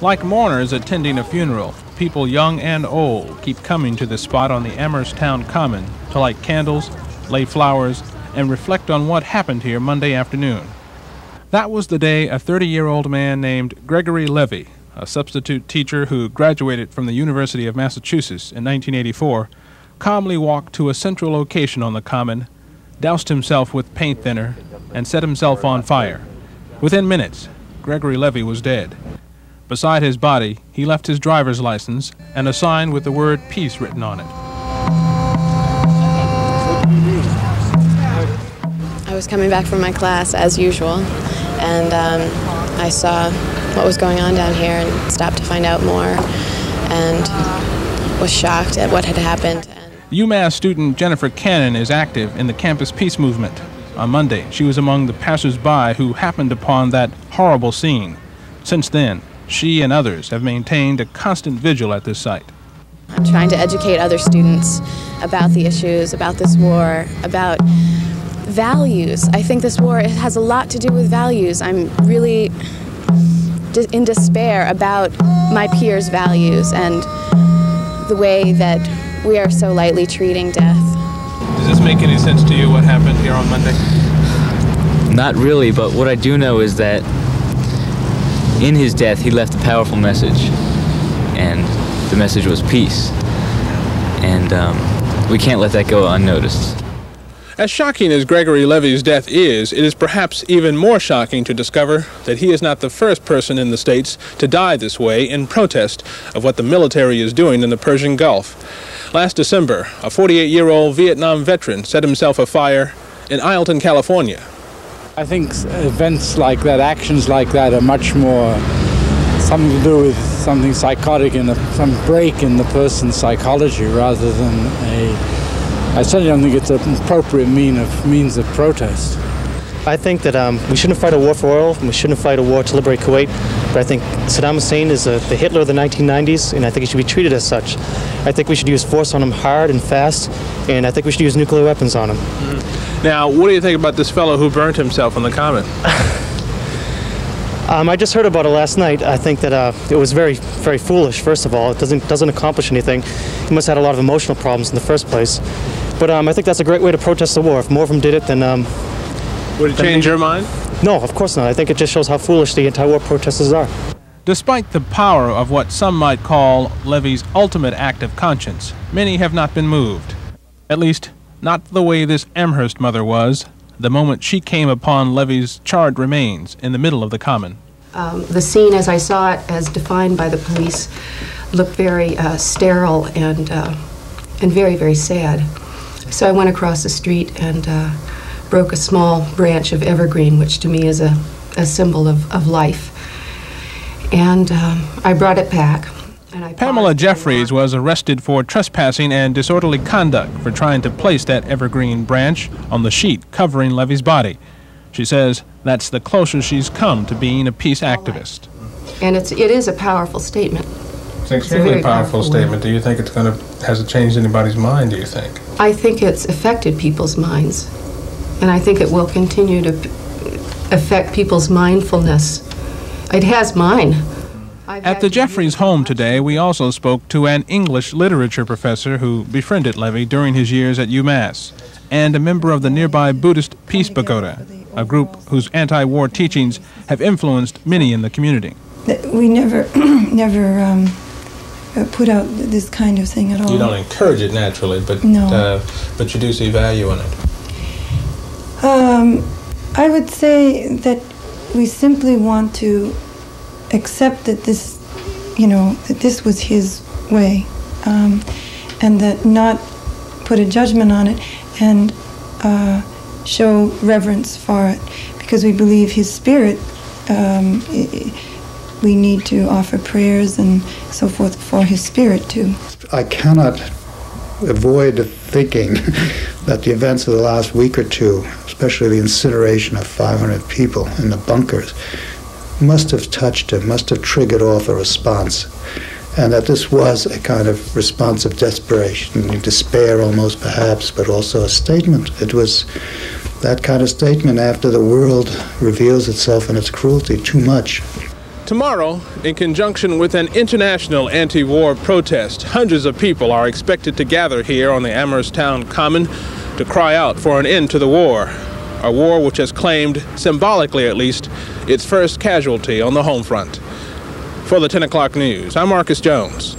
Like mourners attending a funeral, people young and old keep coming to the spot on the Amherst town common to light candles, lay flowers, and reflect on what happened here Monday afternoon. That was the day a 30-year-old man named Gregory Levy, a substitute teacher who graduated from the University of Massachusetts in 1984, calmly walked to a central location on the common, doused himself with paint thinner, and set himself on fire. Within minutes, Gregory Levy was dead. Beside his body, he left his driver's license and a sign with the word peace written on it. I was coming back from my class as usual, and I saw what was going on down here and stopped to find out more and was shocked at what had happened. UMass student Jennifer Cannon is active in the campus peace movement. On Monday, she was among the passers-by who happened upon that horrible scene. Since then, she and others have maintained a constant vigil at this site. I'm trying to educate other students about the issues, about this war, about values. I think this war has a lot to do with values. I'm really in despair about my peers' values and the way that we are so lightly treating death. Does this make any sense to you, what happened here on Monday? Not really, but what I do know is that in his death, he left a powerful message, and the message was peace. And we can't let that go unnoticed. As shocking as Gregory Levy's death is, it is perhaps even more shocking to discover that he is not the first person in the States to die this way in protest of what the military is doing in the Persian Gulf. Last December, a 48-year-old Vietnam veteran set himself afire in Ileton, California. I think events like that, actions like that are much more something to do with something psychotic and some break in the person's psychology rather than I certainly don't think it's an appropriate means of protest. I think that we shouldn't fight a war for oil, and we shouldn't fight a war to liberate Kuwait, but I think Saddam Hussein is the Hitler of the 1990s, and I think he should be treated as such. I think we should use force on him hard and fast, and I think we should use nuclear weapons on him. Now, what do you think about this fellow who burnt himself on the common? I just heard about it last night. I think that it was very, very foolish, first of all. It doesn't accomplish anything. He must have had a lot of emotional problems in the first place. But I think that's a great way to protest the war. If more of them did it, then... Would it change your mind? No, of course not. I think it just shows how foolish the anti-war protesters are. Despite the power of what some might call Levy's ultimate act of conscience, many have not been moved. At least, not the way this Amherst mother was the moment she came upon Levy's charred remains in the middle of the common. The scene, as I saw it, as defined by the police, looked very sterile and very, very sad. So I went across the street and broke a small branch of evergreen, which to me is a symbol of life. And I brought it back. Pamela Jeffries was arrested for trespassing and disorderly conduct for trying to place that evergreen branch on the sheet covering Levy's body. She says that's the closest she's come to being a peace activist. And it is a powerful statement. It's an extremely powerful statement. Do you think has it changed anybody's mind, do you think? I think it's affected people's minds. And I think it will continue to affect people's mindfulness. It has mine. At the Jeffries home today, we also spoke to an English literature professor who befriended Levy during his years at UMass, and a member of the nearby Buddhist Peace Pagoda, a group whose anti-war teachings have influenced many in the community. We never put out this kind of thing at all. You don't encourage it naturally, but no. But you do see value in it. I would say that we simply want to accept that this, that this was his way, and that not put a judgment on it and show reverence for it, because we believe his spirit. We need to offer prayers and so forth for his spirit too. I cannot avoid thinking that the events of the last week or two, especially the incineration of 500 people in the bunkers, must have touched him, must have triggered off a response, and that this was a kind of response of desperation, despair almost perhaps, but also a statement. It was that kind of statement after the world reveals itself in its cruelty too much. Tomorrow, in conjunction with an international anti-war protest, hundreds of people are expected to gather here on the Amherst Town Common to cry out for an end to the war. A war which has claimed, symbolically at least, its first casualty on the home front. For the 10 o'clock news, I'm Marcus Jones.